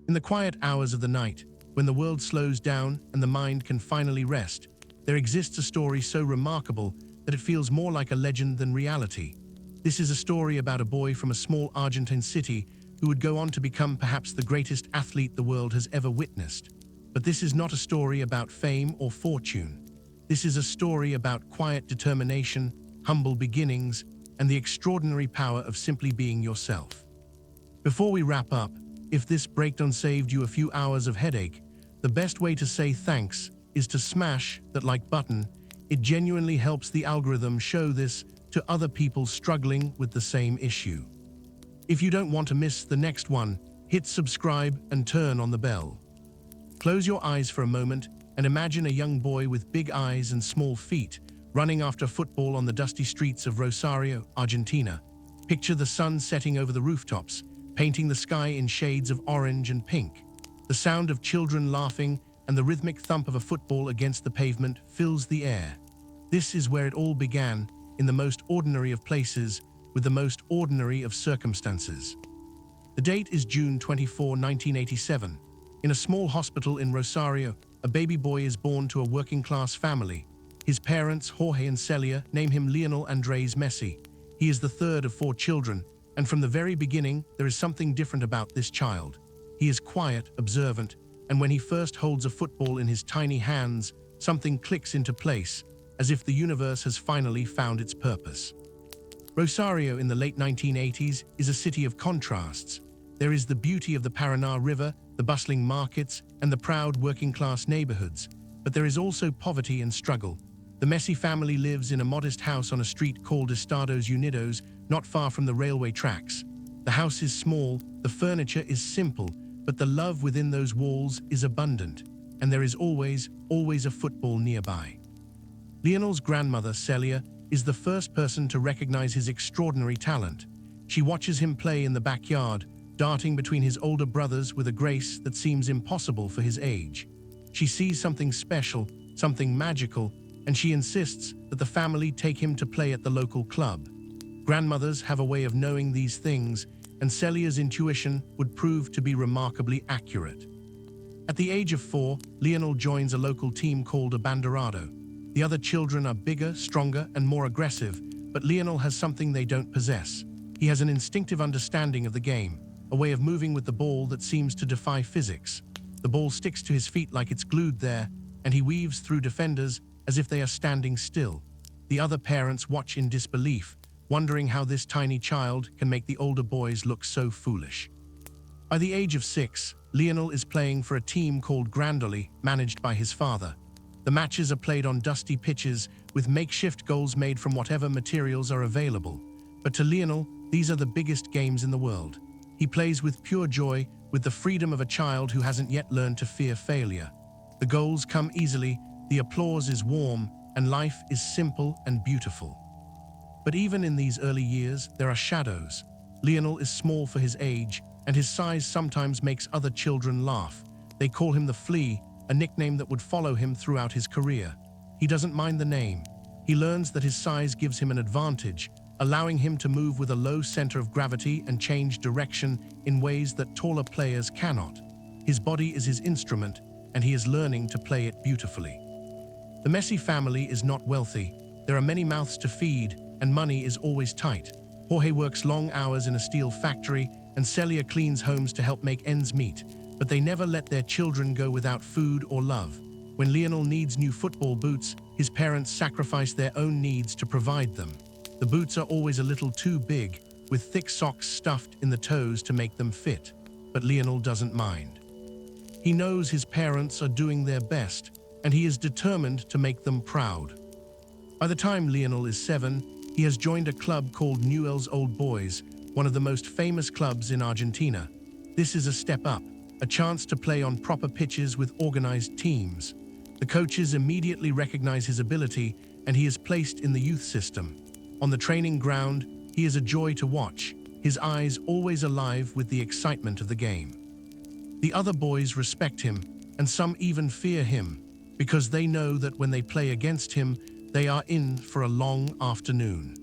In the quiet hours of the night, when the world slows down and the mind can finally rest, there exists a story so remarkable that it feels more like a legend than reality. This is a story about a boy from a small Argentine city who would go on to become perhaps the greatest athlete the world has ever witnessed. But this is not a story about fame or fortune. This is a story about quiet determination, humble beginnings, and the extraordinary power of simply being yourself. Before we wrap up, if this breakdown saved you a few hours of headache, the best way to say thanks is to smash that like button. It genuinely helps the algorithm show this to other people struggling with the same issue. If you don't want to miss the next one, hit subscribe and turn on the bell. Close your eyes for a moment and imagine a young boy with big eyes and small feet running after football on the dusty streets of Rosario, Argentina. Picture the sun setting over the rooftops, painting the sky in shades of orange and pink. The sound of children laughing and the rhythmic thump of a football against the pavement fills the air. This is where it all began, in the most ordinary of places, with the most ordinary of circumstances. The date is June 24, 1987. In a small hospital in Rosario, a baby boy is born to a working-class family. His parents, Jorge and Celia, name him Leonel Andres Messi. He is the third of 4 children, and from the very beginning, there is something different about this child. He is quiet, observant, and when he first holds a football in his tiny hands, something clicks into place, as if the universe has finally found its purpose. Rosario in the late 1980s is a city of contrasts. There is the beauty of the Paraná River, the bustling markets, and the proud working-class neighborhoods. But there is also poverty and struggle. The Messi family lives in a modest house on a street called Estados Unidos, not far from the railway tracks. The house is small, the furniture is simple, but the love within those walls is abundant, and there is always a football nearby. Leonel's grandmother, Celia, is the first person to recognize his extraordinary talent. She watches him play in the backyard, darting between his older brothers with a grace that seems impossible for his age. She sees something special, something magical, and she insists that the family take him to play at the local club. Grandmothers have a way of knowing these things, and Celia's intuition would prove to be remarkably accurate. At the age of 4, Leonel joins a local team called Abanderado. The other children are bigger, stronger, and more aggressive, but Leonel has something they don't possess. He has an instinctive understanding of the game, a way of moving with the ball that seems to defy physics. The ball sticks to his feet like it's glued there, and he weaves through defenders as if they are standing still. The other parents watch in disbelief, wondering how this tiny child can make the older boys look so foolish. By the age of 6, Leonel is playing for a team called Grandoli, managed by his father. The matches are played on dusty pitches, with makeshift goals made from whatever materials are available. But to Leonel, these are the biggest games in the world. He plays with pure joy, with the freedom of a child who hasn't yet learned to fear failure. The goals come easily, the applause is warm, and life is simple and beautiful. But even in these early years, there are shadows. Leonel is small for his age, and his size sometimes makes other children laugh. They call him the Flea, a nickname that would follow him throughout his career. He doesn't mind the name. He learns that his size gives him an advantage, allowing him to move with a low center of gravity and change direction in ways that taller players cannot. His body is his instrument, and he is learning to play it beautifully. The Messi family is not wealthy. There are many mouths to feed, and money is always tight. Jorge works long hours in a steel factory, and Celia cleans homes to help make ends meet. But they never let their children go without food or love. When Leonel needs new football boots, his parents sacrifice their own needs to provide them. The boots are always a little too big, with thick socks stuffed in the toes to make them fit. But Leonel doesn't mind. He knows his parents are doing their best, and he is determined to make them proud. By the time Leonel is 7, he has joined a club called Newell's Old Boys, one of the most famous clubs in Argentina. This is a step up, a chance to play on proper pitches with organized teams. The coaches immediately recognize his ability, and he is placed in the youth system. On the training ground, he is a joy to watch, his eyes always alive with the excitement of the game. The other boys respect him, and some even fear him, because they know that when they play against him, they are in for a long afternoon.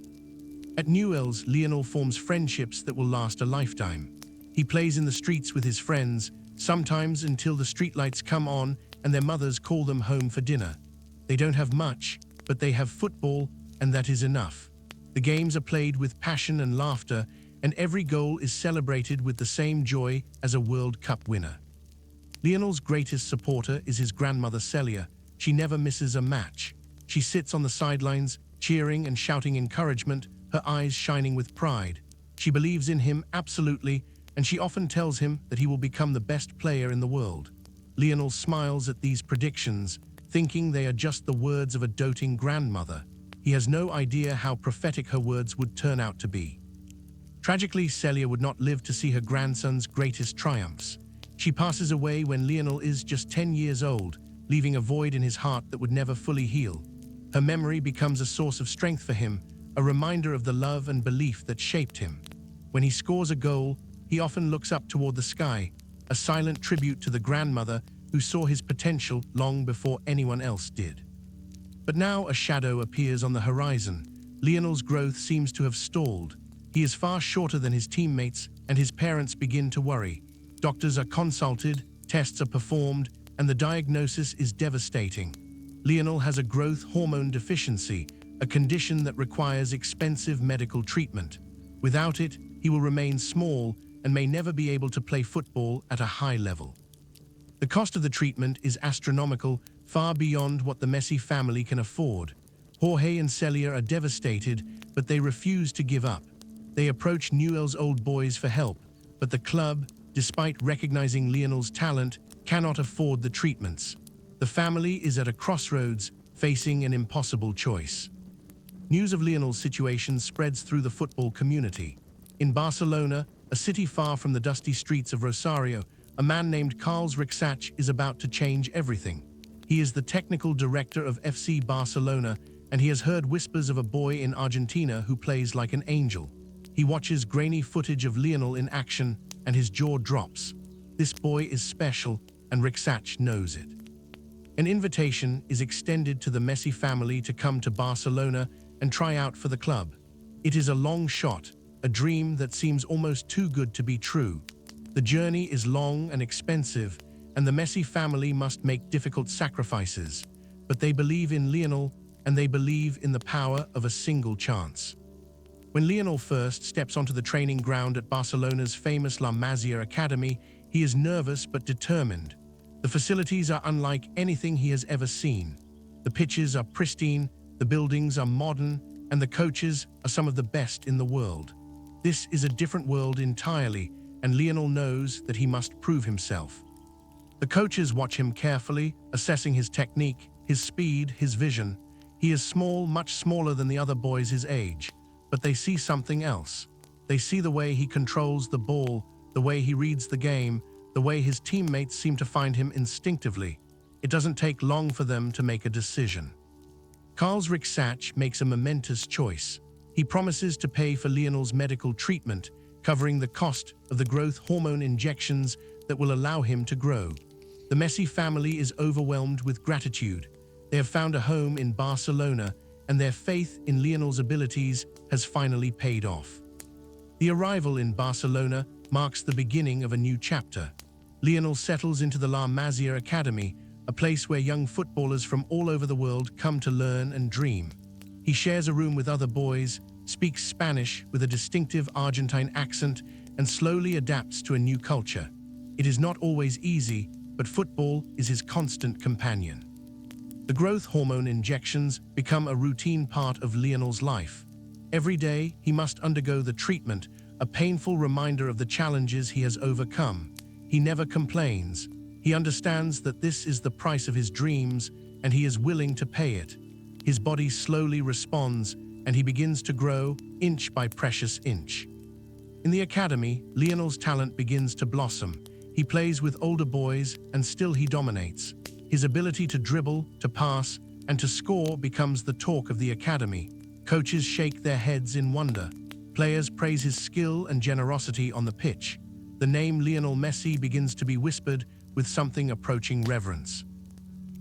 At Newell's, Leonel forms friendships that will last a lifetime. He plays in the streets with his friends, sometimes until the streetlights come on and their mothers call them home for dinner. They don't have much, but they have football, and that is enough. The games are played with passion and laughter, and every goal is celebrated with the same joy as a World Cup winner. Leonel's greatest supporter is his grandmother Celia. She never misses a match. She sits on the sidelines, cheering and shouting encouragement, her eyes shining with pride. She believes in him absolutely, and she often tells him that he will become the best player in the world. Leonel smiles at these predictions, thinking they are just the words of a doting grandmother. He has no idea how prophetic her words would turn out to be. Tragically, Celia would not live to see her grandson's greatest triumphs. She passes away when Leonel is just 10 years old, leaving a void in his heart that would never fully heal. Her memory becomes a source of strength for him, a reminder of the love and belief that shaped him. When he scores a goal, he often looks up toward the sky, a silent tribute to the grandmother who saw his potential long before anyone else did. But now a shadow appears on the horizon. Leonel's growth seems to have stalled. He is far shorter than his teammates, and his parents begin to worry. Doctors are consulted, tests are performed, and the diagnosis is devastating. Leonel has a growth hormone deficiency, a condition that requires expensive medical treatment. Without it, he will remain small and may never be able to play football at a high level. The cost of the treatment is astronomical, far beyond what the Messi family can afford. Jorge and Celia are devastated, but they refuse to give up. They approach Newell's old boys for help, but the club, despite recognizing Leonel's talent, cannot afford the treatments. The family is at a crossroads, facing an impossible choice. News of Leonel's situation spreads through the football community. In Barcelona, a city far from the dusty streets of Rosario, a man named Carles Rixach is about to change everything. He is the technical director of FC Barcelona, and he has heard whispers of a boy in Argentina who plays like an angel. He watches grainy footage of Leonel in action, and his jaw drops. This boy is special, and Rixach knows it. An invitation is extended to the Messi family to come to Barcelona and try out for the club. It is a long shot, a dream that seems almost too good to be true. The journey is long and expensive, and the Messi family must make difficult sacrifices. But they believe in Leonel, and they believe in the power of a single chance. When Leonel first steps onto the training ground at Barcelona's famous La Masia Academy, he is nervous but determined. The facilities are unlike anything he has ever seen. The pitches are pristine, the buildings are modern, and the coaches are some of the best in the world. This is a different world entirely, and Leonel knows that he must prove himself. The coaches watch him carefully, assessing his technique, his speed, his vision. He is small, much smaller than the other boys his age, but they see something else. They see the way he controls the ball, the way he reads the game, the way his teammates seem to find him instinctively. It doesn't take long for them to make a decision. Carles Rixach makes a momentous choice. He promises to pay for Leonel's medical treatment, covering the cost of the growth hormone injections that will allow him to grow. The Messi family is overwhelmed with gratitude. They have found a home in Barcelona, and their faith in Leonel's abilities has finally paid off. The arrival in Barcelona marks the beginning of a new chapter. Leonel settles into the La Masia Academy, a place where young footballers from all over the world come to learn and dream. He shares a room with other boys, speaks Spanish with a distinctive Argentine accent, and slowly adapts to a new culture. It is not always easy, but football is his constant companion. The growth hormone injections become a routine part of Leonel's life. Every day, he must undergo the treatment, a painful reminder of the challenges he has overcome. He never complains. He understands that this is the price of his dreams, and he is willing to pay it. His body slowly responds, and he begins to grow, inch by precious inch. In the academy, Leonel's talent begins to blossom. He plays with older boys, and still he dominates. His ability to dribble, to pass, and to score becomes the talk of the academy. Coaches shake their heads in wonder. Players praise his skill and generosity on the pitch. The name Leonel Messi begins to be whispered with something approaching reverence.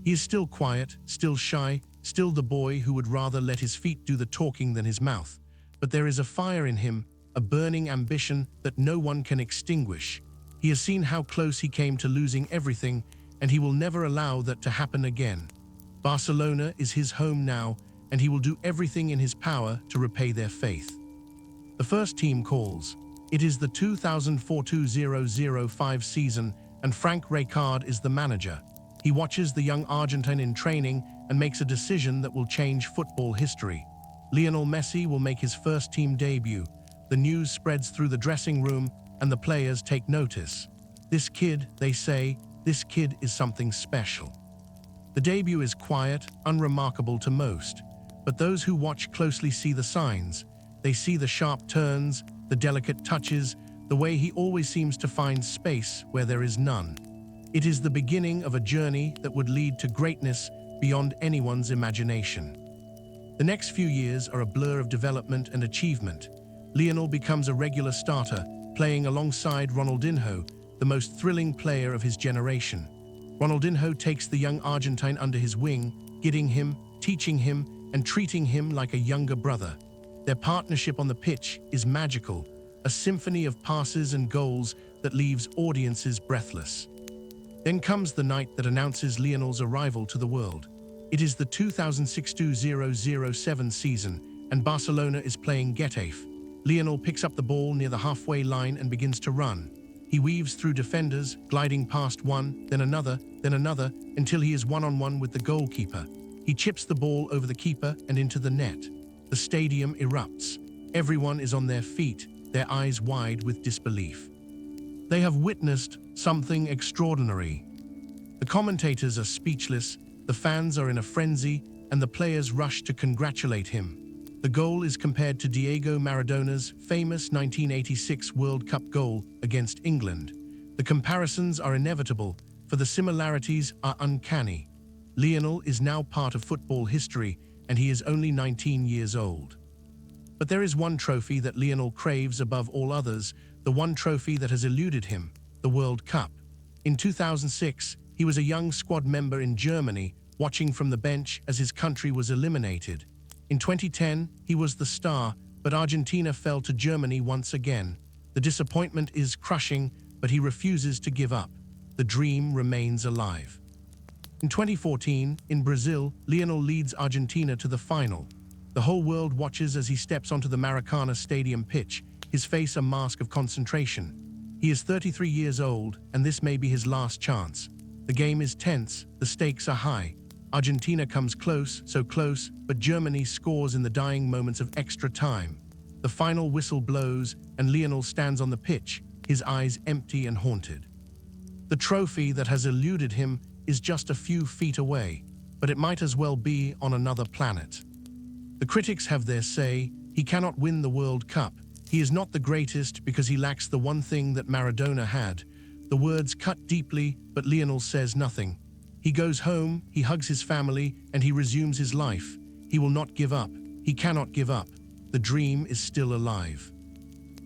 He is still quiet, still shy, still the boy who would rather let his feet do the talking than his mouth. But there is a fire in him, a burning ambition that no one can extinguish. He He has seen how close he came to losing everything, and he will never allow that to happen again. Barcelona is his home now, and he will do everything in his power to repay their faith. The first team calls. It is the 2004-2005 season, and Frank Rijkaard is the manager. He watches the young Argentine in training and makes a decision that will change football history. Leonel Messi will make his first team debut. The news spreads through the dressing room, and the players take notice. This kid, they say, this kid is something special. The debut is quiet, unremarkable to most, but those who watch closely see the signs. They see the sharp turns, the delicate touches, the way he always seems to find space where there is none. It is the beginning of a journey that would lead to greatness beyond anyone's imagination. The next few years are a blur of development and achievement. Leonel becomes a regular starter, playing alongside Ronaldinho, the most thrilling player of his generation. Ronaldinho takes the young Argentine under his wing, guiding him, teaching him, and treating him like a younger brother. Their partnership on the pitch is magical, a symphony of passes and goals that leaves audiences breathless. Then comes the night that announces Leonel's arrival to the world. It is the 2006-2007 season, and Barcelona is playing Getafe. Leonel picks up the ball near the halfway line and begins to run. He weaves through defenders, gliding past one, then another, until he is one-on-one with the goalkeeper. He chips the ball over the keeper and into the net. The stadium erupts. Everyone is on their feet, their eyes wide with disbelief. They have witnessed something extraordinary. The commentators are speechless, the fans are in a frenzy, and the players rush to congratulate him. The goal is compared to Diego Maradona's famous 1986 World Cup goal against England. The comparisons are inevitable, for the similarities are uncanny. Leonel is now part of football history, and he is only 19 years old. But there is one trophy that Leonel craves above all others, the one trophy that has eluded him, the World Cup. In 2006, he was a young squad member in Germany, watching from the bench as his country was eliminated. In 2010, he was the star, but Argentina fell to Germany once again. The disappointment is crushing, but he refuses to give up. The dream remains alive. In 2014, in Brazil, Leonel leads Argentina to the final. The whole world watches as he steps onto the Maracanã Stadium pitch, his face a mask of concentration. He is 33 years old, and this may be his last chance. The game is tense, the stakes are high. Argentina comes close, so close, but Germany scores in the dying moments of extra time. The final whistle blows, and Leonel stands on the pitch, his eyes empty and haunted. The trophy that has eluded him is just a few feet away, but it might as well be on another planet. The critics have their say. He cannot win the World Cup. He is not the greatest because he lacks the one thing that Maradona had. The words cut deeply, but Leonel says nothing. He goes home, he hugs his family, and he resumes his life. He will not give up. He cannot give up. The dream is still alive.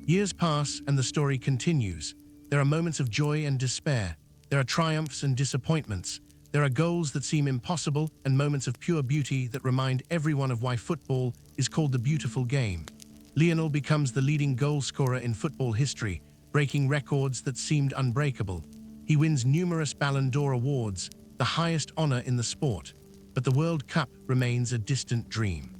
Years pass, and the story continues. There are moments of joy and despair. There are triumphs and disappointments. There are goals that seem impossible and moments of pure beauty that remind everyone of why football is called the beautiful game. Leonel becomes the leading goal scorer in football history, breaking records that seemed unbreakable. He wins numerous Ballon d'Or awards, the highest honor in the sport, but the World Cup remains a distant dream.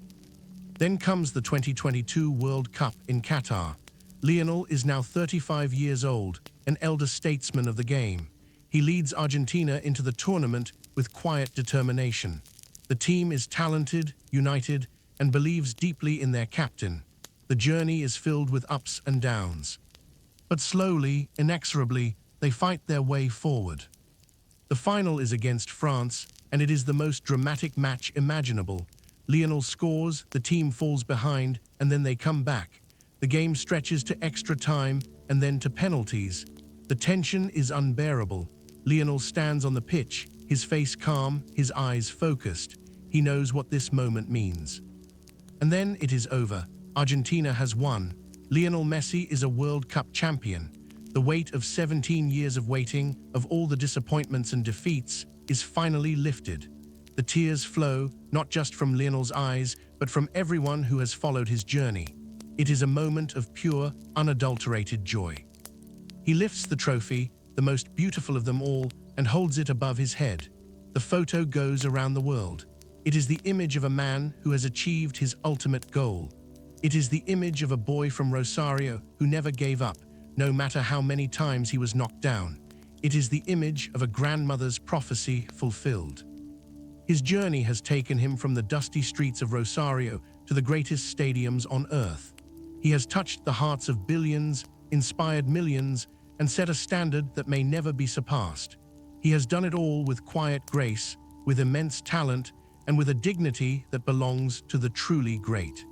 Then comes the 2022 World Cup in Qatar. Leonel is now 35 years old, an elder statesman of the game. He leads Argentina into the tournament with quiet determination. The team is talented, united, and believes deeply in their captain. The journey is filled with ups and downs. But slowly, inexorably, they fight their way forward. The final is against France, and it is the most dramatic match imaginable. Leonel scores, the team falls behind, and then they come back. The game stretches to extra time and then to penalties. The tension is unbearable. Leonel stands on the pitch, his face calm, his eyes focused. He knows what this moment means. And then it is over. Argentina has won. Leonel Messi is a World Cup champion. The weight of 17 years of waiting, of all the disappointments and defeats, is finally lifted. The tears flow, not just from Leonel's eyes, but from everyone who has followed his journey. It is a moment of pure, unadulterated joy. He lifts the trophy, the most beautiful of them all, and holds it above his head. The photo goes around the world. It is the image of a man who has achieved his ultimate goal. It is the image of a boy from Rosario who never gave up, no matter how many times he was knocked down. It is the image of a grandmother's prophecy fulfilled. His journey has taken him from the dusty streets of Rosario to the greatest stadiums on earth. He has touched the hearts of billions, inspired millions, and set a standard that may never be surpassed. He has done it all with quiet grace, with immense talent, and with a dignity that belongs to the truly great.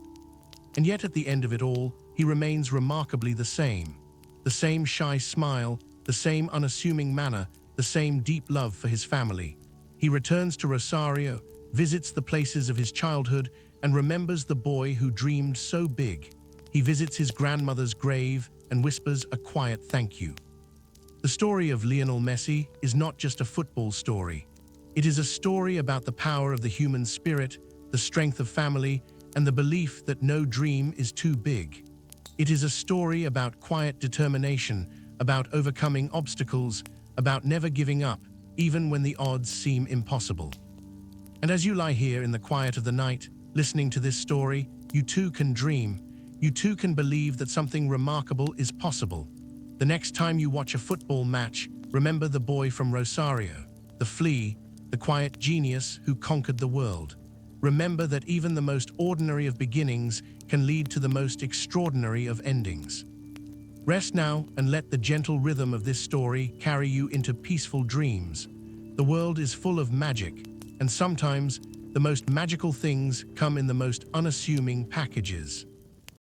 And yet at the end of it all, he remains remarkably the same. The same shy smile, the same unassuming manner, the same deep love for his family. He returns to Rosario, visits the places of his childhood, and remembers the boy who dreamed so big. He visits his grandmother's grave and whispers a quiet thank you. The story of Leonel Messi is not just a football story. It is a story about the power of the human spirit, the strength of family, and the belief that no dream is too big. It is a story about quiet determination, about overcoming obstacles, about never giving up, even when the odds seem impossible. And as you lie here in the quiet of the night, listening to this story, you too can dream. You too can believe that something remarkable is possible. The next time you watch a football match, remember the boy from Rosario, the flea, the quiet genius who conquered the world. Remember that even the most ordinary of beginnings can lead to the most extraordinary of endings. Rest now and let the gentle rhythm of this story carry you into peaceful dreams. The world is full of magic, and sometimes the most magical things come in the most unassuming packages.